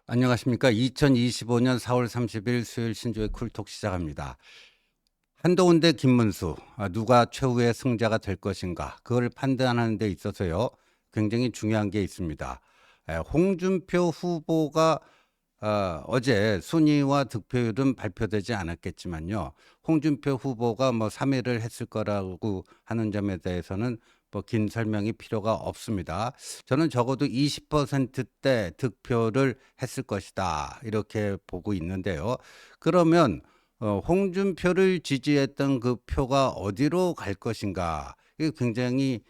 안녕하십니까. 2025년 4월 30일 수요일 신조의 쿨톡 시작합니다. 한동훈 대 김문수, 누가 최후의 승자가 될 것인가, 그걸 판단하는 데 있어서요, 굉장히 중요한 게 있습니다. 홍준표 후보가 어제 순위와 득표율은 발표되지 않았겠지만요, 홍준표 후보가 뭐 3위를 했을 거라고 하는 점에 대해서는 뭐 긴 설명이 필요가 없습니다. 저는 적어도 20%대 득표를 했을 것이다, 이렇게 보고 있는데요. 그러면 홍준표를 지지했던 그 표가 어디로 갈 것인가? 이게 굉장히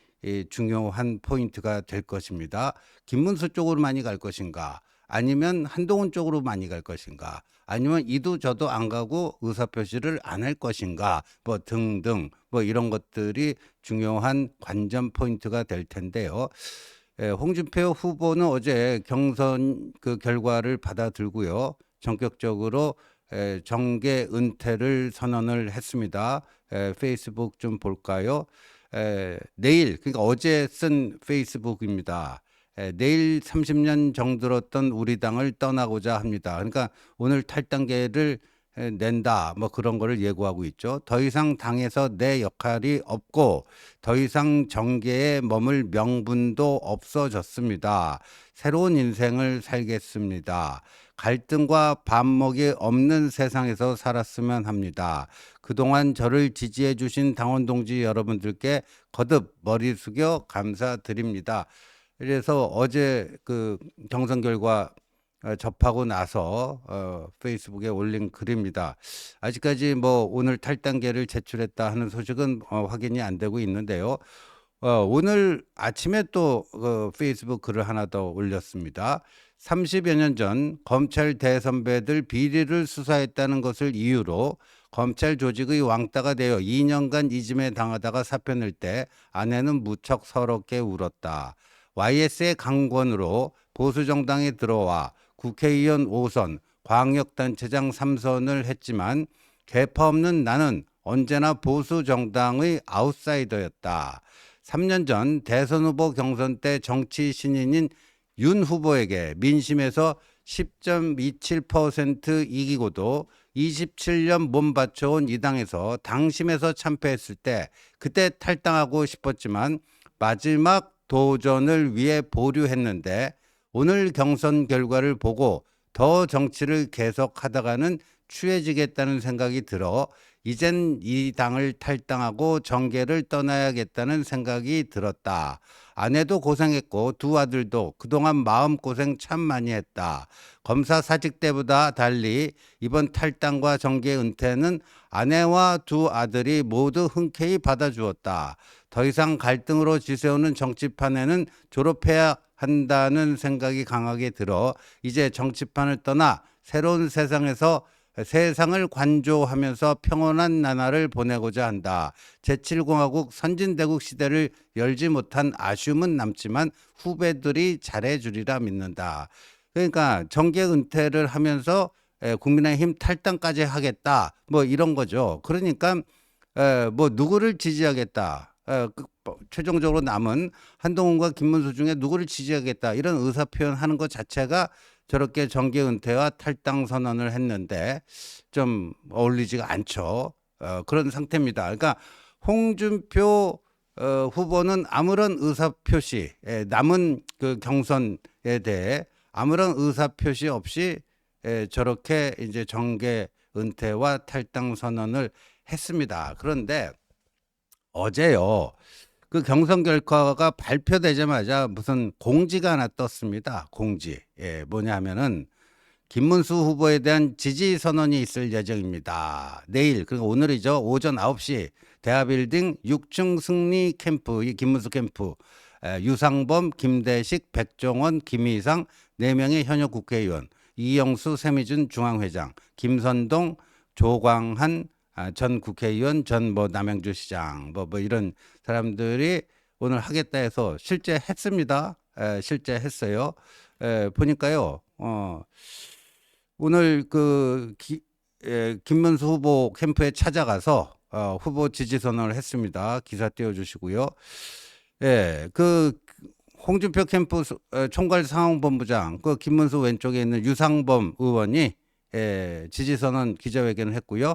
중요한 포인트가 될 것입니다. 김문수 쪽으로 많이 갈 것인가? 아니면 한동훈 쪽으로 많이 갈 것인가? 아니면 이도 저도 안 가고 의사표시를 안 할 것인가? 뭐 등등 뭐 이런 것들이 중요한 관전 포인트가 될 텐데요. 홍준표 후보는 어제 경선 그 결과를 받아들고요, 전격적으로 정계 은퇴를 선언을 했습니다. 페이스북 좀 볼까요? 내일, 그러니까 어제 쓴 페이스북입니다. 내일 30년 정들었던 우리 당을 떠나고자 합니다. 그러니까 오늘 탈당계를 낸다, 뭐 그런 거를 예고하고 있죠. 더 이상 당에서 내 역할이 없고 더 이상 정계에 머물 명분도 없어졌습니다. 새로운 인생을 살겠습니다. 갈등과 반목이 없는 세상에서 살았으면 합니다. 그동안 저를 지지해 주신 당원 동지 여러분들께 거듭 머리 숙여 감사드립니다. 그래서 어제 그 경선 결과 접하고 나서 페이스북에 올린 글입니다. 아직까지 뭐 오늘 탈당계를 제출했다 하는 소식은 확인이 안 되고 있는데요. 오늘 아침에 또 페이스북 글을 하나 더 올렸습니다. 30여 년 전 검찰 대선배들 비리를 수사했다는 것을 이유로 검찰 조직의 왕따가 되어 2년간 이짐에 당하다가 사표 낼 때 아내는 무척 서럽게 울었다. YS의 강권으로 보수정당에 들어와 국회의원 5선, 광역단체장 3선을 했지만 개파 없는 나는 언제나 보수정당의 아웃사이더였다. 3년 전 대선 후보 경선 때 정치 신인인 윤 후보에게 민심에서 10.27% 이기고도 27년 몸 바쳐온 이 당에서 당심에서 참패했을 때 그때 탈당하고 싶었지만 마지막 도전을 위해 보류했는데 오늘 경선 결과를 보고 더 정치를 계속하다가는 추해지겠다는 생각이 들어 이젠 이 당을 탈당하고 정계를 떠나야겠다는 생각이 들었다. 아내도 고생했고 두 아들도 그동안 마음고생 참 많이 했다. 검사 사직 때보다 달리 이번 탈당과 정계 은퇴는 아내와 두 아들이 모두 흔쾌히 받아주었다. 더 이상 갈등으로 지새우는 정치판에는 졸업해야 한다는 생각이 강하게 들어 이제 정치판을 떠나 새로운 세상에서 세상을 관조하면서 평온한 나날을 보내고자 한다. 제7공화국 선진대국 시대를 열지 못한 아쉬움은 남지만 후배들이 잘해주리라 믿는다. 그러니까 정계 은퇴를 하면서 국민의힘 탈당까지 하겠다, 뭐 이런 거죠. 그러니까 뭐 누구를 지지하겠다, 최종적으로 남은 한동훈과 김문수 중에 누구를 지지하겠다, 이런 의사 표현하는 것 자체가 저렇게 정계 은퇴와 탈당 선언을 했는데 좀 어울리지가 않죠. 그런 상태입니다. 그러니까 홍준표 후보는 아무런 의사 표시, 남은 그 경선에 대해 아무런 의사 표시 없이 저렇게 이제 정계 은퇴와 탈당 선언을 했습니다. 그런데 어제요, 그 경선 결과가 발표되자마자 무슨 공지가 하나 떴습니다. 공지. 뭐냐면은 김문수 후보에 대한 지지 선언이 있을 예정입니다. 내일, 그러니까 오늘이죠. 오전 9시 대하빌딩 6층 승리 캠프, 이 김문수 캠프, 유상범, 김대식, 백종원, 김희상 4명의 현역 국회의원, 이영수, 세미준 중앙회장, 김선동, 조광한 전 국회의원, 전 뭐 남양주 시장, 뭐 이런 사람들이 오늘 하겠다 해서 실제 했습니다. 실제 했어요. 보니까요, 오늘 김문수 후보 캠프에 찾아가서 후보 지지 선언을 했습니다. 기사 띄워주시고요. 예, 홍준표 캠프 총괄 상황본부장 그 김문수 왼쪽에 있는 유상범 의원이 지지선언 기자회견을 했고요.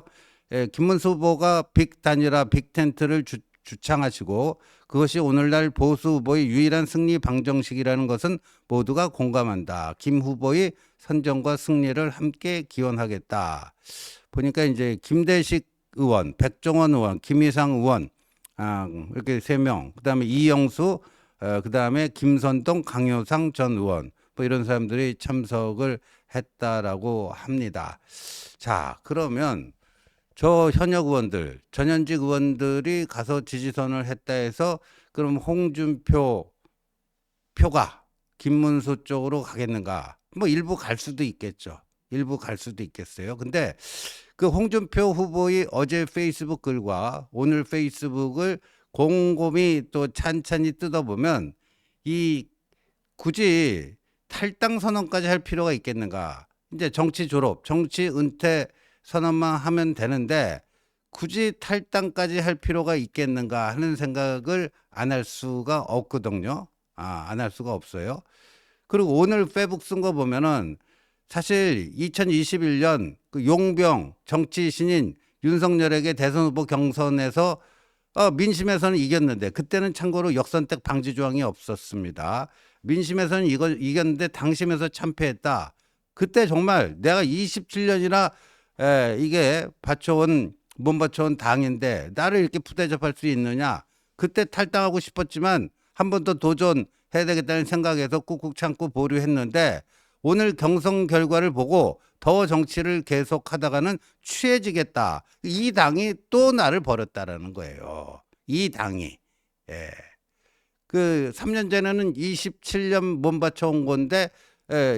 김문수 후보가 빅 단일화 빅 텐트를 주창하시고 그것이 오늘날 보수 후보의 유일한 승리 방정식이라는 것은 모두가 공감한다. 김 후보의 선정과 승리를 함께 기원하겠다. 보니까 이제 김대식 의원, 백종원 의원, 김희상 의원 이렇게 3명, 그다음에 이영수, 그다음에 김선동, 강효상 전 의원 뭐 이런 사람들이 참석을 했다라고 합니다. 자, 그러면 저 현역 의원들, 전현직 의원들이 가서 지지선을 했다 해서 그럼 홍준표 표가 김문수 쪽으로 가겠는가? 뭐 일부 갈 수도 있겠죠. 일부 갈 수도 있겠어요. 근데 그 홍준표 후보의 어제 페이스북 글과 오늘 페이스북을 곰곰이 또 찬찬히 뜯어보면 이 굳이 탈당 선언까지 할 필요가 있겠는가? 이제 정치 졸업, 정치 은퇴 선언만 하면 되는데 굳이 탈당까지 할 필요가 있겠는가 하는 생각을 안 할 수가 없거든요. 안 할 수가 없어요. 그리고 오늘 페북 쓴 거 보면은 사실 2021년 그 용병 정치 신인 윤석열에게 대선 후보 경선에서 민심에서는 이겼는데 그때는 참고로 역선택 방지 조항이 없었습니다. 민심에서는 이겼는데 당심에서 참패했다. 그때 정말 내가 27년이나 이게 몸 바쳐온 당인데 나를 이렇게 푸대접할 수 있느냐. 그때 탈당하고 싶었지만 한 번 더 도전해야 되겠다는 생각에서 꾹꾹 참고 보류했는데 오늘 경선 결과를 보고 더 정치를 계속하다가는 취해지겠다. 이 당이 또 나를 버렸다라는 거예요. 이 당이. 그 3년 전에는 27년 몸 바쳐온 건데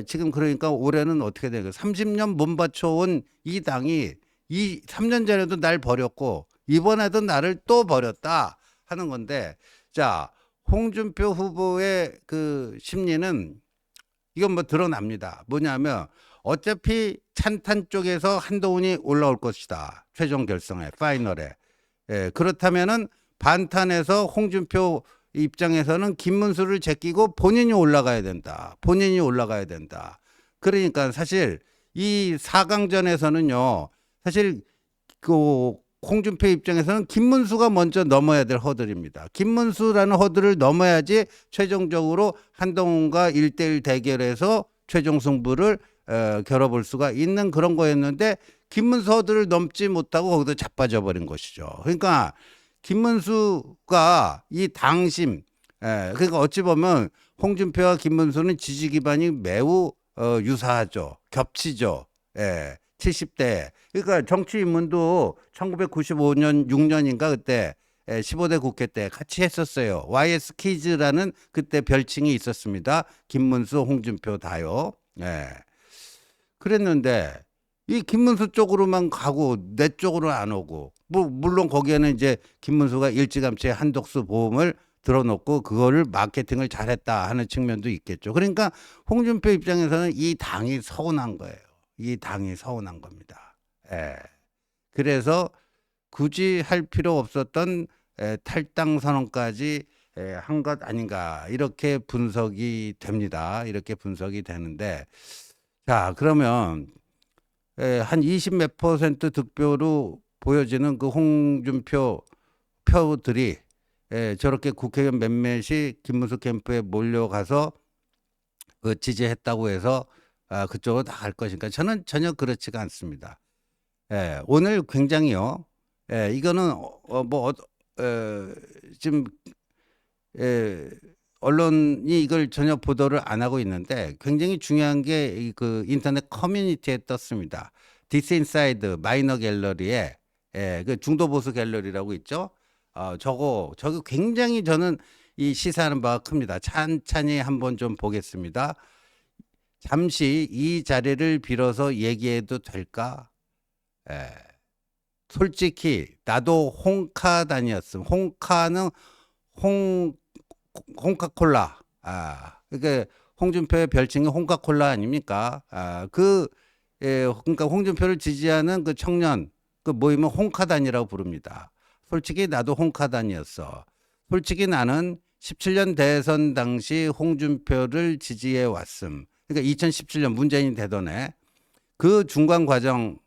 지금 그러니까 올해는 어떻게 되는 거예요? 30년 몸 바쳐온 이 당이 3년 전에도 날 버렸고 이번에도 나를 또 버렸다 하는 건데 자, 홍준표 후보의 그 심리는 이건 뭐 드러납니다. 뭐냐면 어차피 찬탄 쪽에서 한동훈이 올라올 것이다. 최종 결성에 파이널에. 그렇다면은 반탄에서 홍준표 입장에서는 김문수를 제끼고 본인이 올라가야 된다. 본인이 올라가야 된다. 그러니까 사실 이 4강전에서는요. 사실 그 홍준표 입장에서는 김문수가 먼저 넘어야 될 허들입니다. 김문수라는 허들을 넘어야지 최종적으로 한동훈과 1대1 대결에서 최종 승부를 겨뤄볼 수가 있는 그런 거였는데 김문수 허들을 넘지 못하고 거기서 자빠져 버린 것이죠. 그러니까 김문수가 이 당심, 그러니까 어찌 보면 홍준표와 김문수는 지지 기반이 매우 유사하죠. 겹치죠. 70대. 그러니까 정치 입문도 1995년 6년인가 그때 15대 국회 때 같이 했었어요. YS 키즈라는 그때 별칭이 있었습니다. 김문수, 홍준표 다요. 그랬는데 이 김문수 쪽으로만 가고 내 쪽으로 안 오고 뭐 물론 거기에는 이제 김문수가 일찌감치 한독수 보험을 들어놓고 그거를 마케팅을 잘했다 하는 측면도 있겠죠. 그러니까 홍준표 입장에서는 이 당이 서운한 거예요. 이 당이 서운한 겁니다. 그래서 굳이 할 필요 없었던 탈당 선언까지 한 것 아닌가 이렇게 분석이 됩니다. 이렇게 분석이 되는데 자 그러면 한 20몇 % 득표로 보여지는 그 홍준표 표들이 저렇게 국회의원 몇몇이 김문수 캠프에 몰려가서 그 지지했다고 해서 그쪽으로 나갈 것인가? 저는 전혀 그렇지가 않습니다. 오늘 굉장히요. 이거는 지금 언론이 이걸 전혀 보도를 안 하고 있는데 굉장히 중요한 게 그 인터넷 커뮤니티에 떴습니다. 디스인사이드 마이너 갤러리에 그 중도 보수 갤러리라고 있죠. 저거 굉장히 저는 이 시사하는 바가 큽니다. 찬찬히 한번 좀 보겠습니다. 잠시 이 자리를 빌어서 얘기해도 될까? 솔직히 나도 홍카단이었음. 홍카는 홍카콜라. 그러니까 홍준표의 별칭이 홍카콜라 아닙니까? 그러니까 홍준표를 지지하는 그 청년 그 모임은 홍카단이라고 부릅니다. 솔직히 나도 홍카단이었어. 솔직히 나는 17년 대선 당시 홍준표를 지지해 왔음. 그러니까 2017년 문재인 대선에 그 중간 과정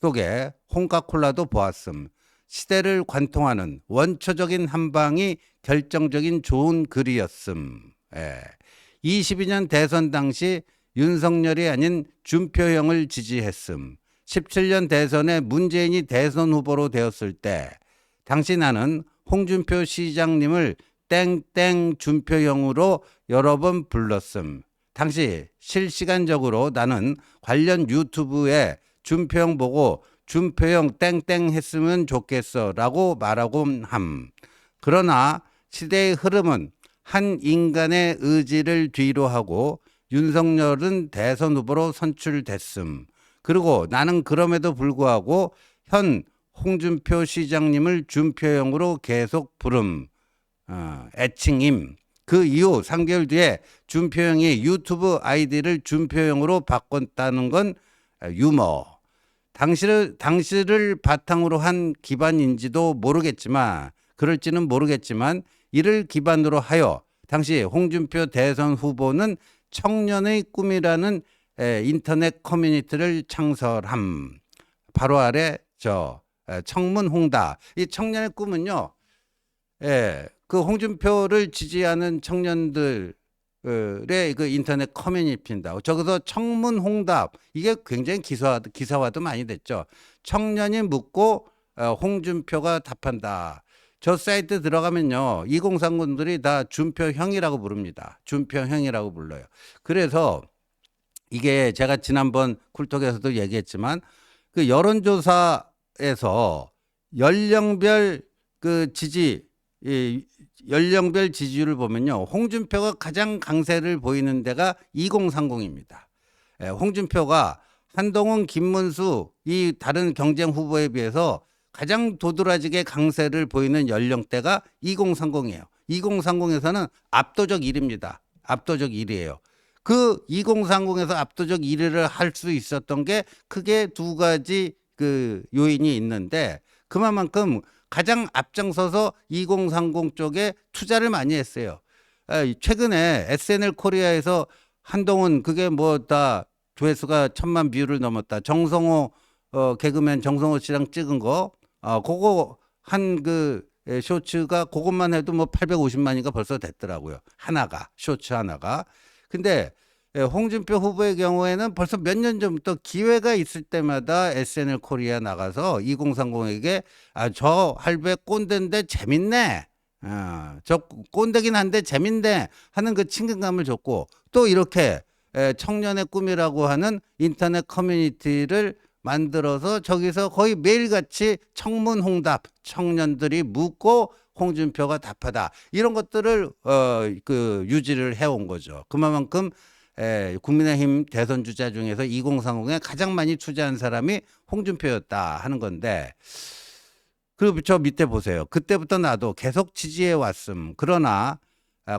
속에 홍카콜라도 보았음. 시대를 관통하는 원초적인 한방이 결정적인 좋은 글이었음. 예. 22년 대선 당시 윤석열이 아닌 준표형을 지지했음. 17년 대선에 문재인이 대선 후보로 되었을 때 당시 나는 홍준표 시장님을 땡땡 준표형으로 여러 번 불렀음. 당시 실시간적으로 나는 관련 유튜브에 준표형 보고 준표형 땡땡 했으면 좋겠어 라고 말하고 함. 그러나 시대의 흐름은 한 인간의 의지를 뒤로 하고 윤석열은 대선 후보로 선출됐음. 그리고 나는 그럼에도 불구하고 현 홍준표 시장님을 준표형으로 계속 부름. 애칭임. 그 이후 3개월 뒤에 준표형이 유튜브 아이디를 준표형으로 바꿨다는 건 유머. 당시를 바탕으로 한 기반인지도 모르겠지만 그럴지는 모르겠지만 이를 기반으로 하여 당시 홍준표 대선 후보는 청년의 꿈이라는 인터넷 커뮤니티를 창설함. 바로 아래 청문홍답. 이 청년의 꿈은요. 그 홍준표를 지지하는 청년들의 그 인터넷 커뮤니티입니다. 저기서 청문홍답 이게 굉장히 기사화도 많이 됐죠. 청년이 묻고 홍준표가 답한다. 저 사이트 들어가면요. 2030들이 다 준표형이라고 부릅니다. 준표형이라고 불러요. 그래서 이게 제가 지난번 쿨톡에서도 얘기했지만 그 여론조사에서 연령별 그 연령별 지지율을 보면요. 홍준표가 가장 강세를 보이는 데가 2030입니다. 홍준표가 한동훈, 김문수 이 다른 경쟁 후보에 비해서 가장 도드라지게 강세를 보이는 연령대가 2030이에요. 2030에서는 압도적 1위입니다. 압도적 1위예요. 그 2030에서 압도적 1위를 할 수 있었던 게 크게 두 가지 그 요인이 있는데 그만큼 가장 앞장서서 2030 쪽에 투자를 많이 했어요. 최근에 SNL 코리아에서 한동훈 그게 뭐 다 조회수가 1000만 뷰를 넘었다. 정성호 개그맨 정성호 씨랑 찍은 거 그거 한 그 쇼츠가 그것만 해도 뭐 850만인가 벌써 됐더라고요. 쇼츠 하나가. 근데 홍준표 후보의 경우에는 벌써 몇 년 전부터 기회가 있을 때마다 SNL 코리아 나가서 2030에게 저 할배 꼰대인데 재밌네. 저 꼰대긴 한데 재밌네 하는 그 친근감을 줬고 또 이렇게 청년의 꿈이라고 하는 인터넷 커뮤니티를 만들어서 저기서 거의 매일같이 청문홍답 청년들이 묻고 홍준표가 답하다 이런 것들을 그 유지를 해온 거죠. 그만큼 국민의힘 대선 주자 중에서 2030에 가장 많이 투자한 사람이 홍준표였다 하는 건데 그리고 저 밑에 보세요. 그때부터 나도 계속 지지해 왔음. 그러나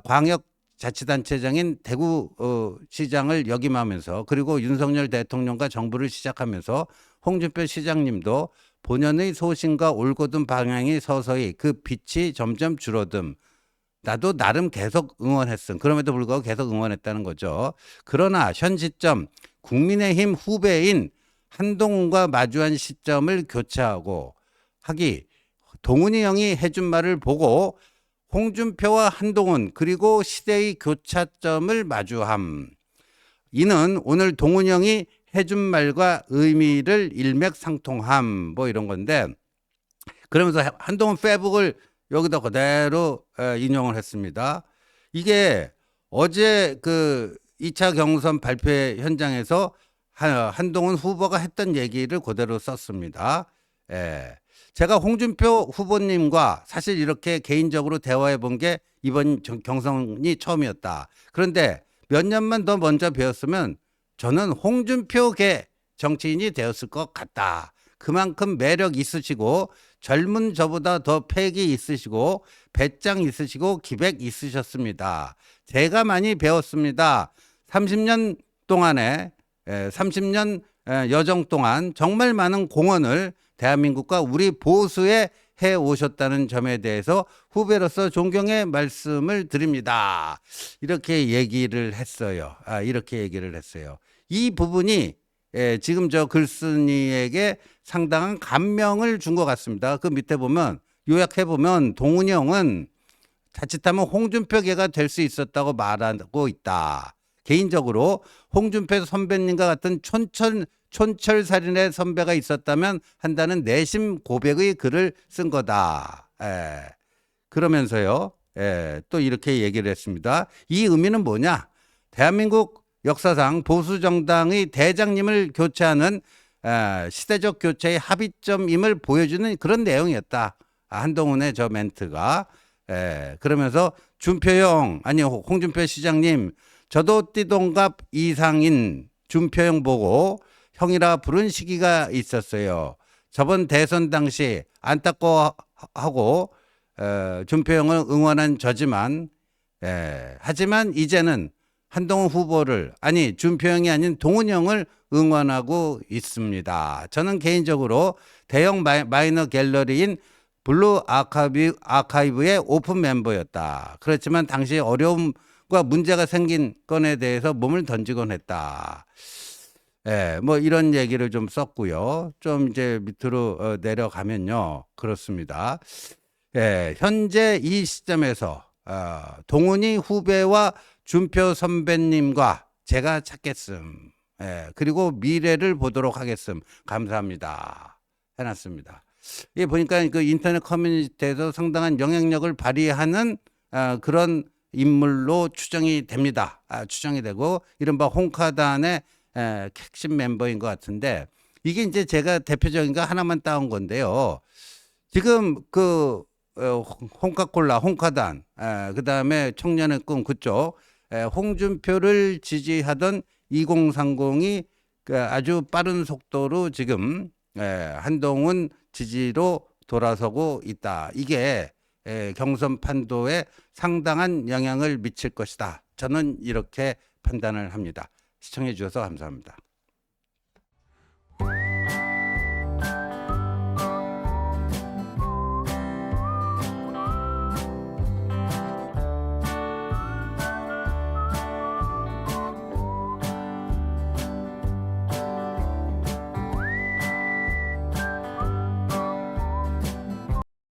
광역자치단체장인 대구시장을 역임하면서 그리고 윤석열 대통령과 정부를 시작하면서 홍준표 시장님도 본연의 소신과 올곧은 방향이 서서히 그 빛이 점점 줄어듦. 나도 나름 계속 응원했음. 그럼에도 불구하고 계속 응원했다는 거죠. 그러나 현 시점 국민의힘 후배인 한동훈과 마주한 시점을 교차하고 동훈이 형이 해준 말을 보고 홍준표와 한동훈 그리고 시대의 교차점을 마주함. 이는 오늘 동훈이 형이 해준 말과 의미를 일맥상통함 뭐 이런 건데 그러면서 한동훈 페북을 여기다 그대로 인용을 했습니다. 이게 어제 그 2차 경선 발표 현장에서 한동훈 후보가 했던 얘기를 그대로 썼습니다. 제가 홍준표 후보님과 사실 이렇게 개인적으로 대화해 본 게 이번 경선이 처음이었다. 그런데 몇 년만 더 먼저 배웠으면 저는 홍준표계 정치인이 되었을 것 같다. 그만큼 매력 있으시고 젊은 저보다 더 패기 있으시고 배짱 있으시고 기백 있으셨습니다. 제가 많이 배웠습니다. 30년 동안에 30년 여정 동안 정말 많은 공헌을 대한민국과 우리 보수에 해 오셨다는 점에 대해서 후배로서 존경의 말씀을 드립니다. 이렇게 얘기를 했어요. 이렇게 얘기를 했어요. 이 부분이 지금 저 글쓴이에게 상당한 감명을 준 것 같습니다. 그 밑에 보면 요약해 보면 동훈이 형은 자칫하면 홍준표계가 될 수 있었다고 말하고 있다. 개인적으로 홍준표 선배님과 같은 촌철살인의 선배가 있었다면 한다는 내심 고백의 글을 쓴 거다. 그러면서요, 또 이렇게 얘기를 했습니다. 이 의미는 뭐냐? 대한민국 역사상 보수정당의 대장님을 교체하는 시대적 교체의 합의점임을 보여주는 그런 내용이었다. 한동훈의 저 멘트가. 그러면서 준표형, 아니 홍준표 시장님, 저도 띠동갑 이상인 준표형 보고 형이라 부른 시기가 있었어요. 저번 대선 당시 안타까워하고 준표형을 응원한 저지만 하지만 이제는 한동훈 후보를 아니 준표형이 아닌 동훈형을 응원하고 있습니다. 저는 개인적으로 대형 마이너 갤러리인 블루 아카이브의 오픈 멤버였다. 그렇지만 당시 어려움과 문제가 생긴 건에 대해서 몸을 던지곤 했다. 뭐 이런 얘기를 좀 썼고요. 좀 이제 밑으로 내려가면요. 그렇습니다. 현재 이 시점에서 동훈이 후배와 준표 선배님과 제가 찾겠음. 그리고 미래를 보도록 하겠음. 감사합니다. 해놨습니다. 이 보니까 그 인터넷 커뮤니티에서 상당한 영향력을 발휘하는 그런 인물로 추정이 됩니다. 추정이 되고 이른바 홍카단의 핵심 멤버인 것 같은데 이게 이제 제가 대표적인 거 하나만 따온 건데요. 지금 그 홍카콜라, 홍카단, 그 다음에 청년의 꿈 그쪽 홍준표를 지지하던 2030이 아주 빠른 속도로 지금 한동훈 지지로 돌아서고 있다. 이게 경선 판도에 상당한 영향을 미칠 것이다. 저는 이렇게 판단을 합니다. 시청해 주셔서 감사합니다.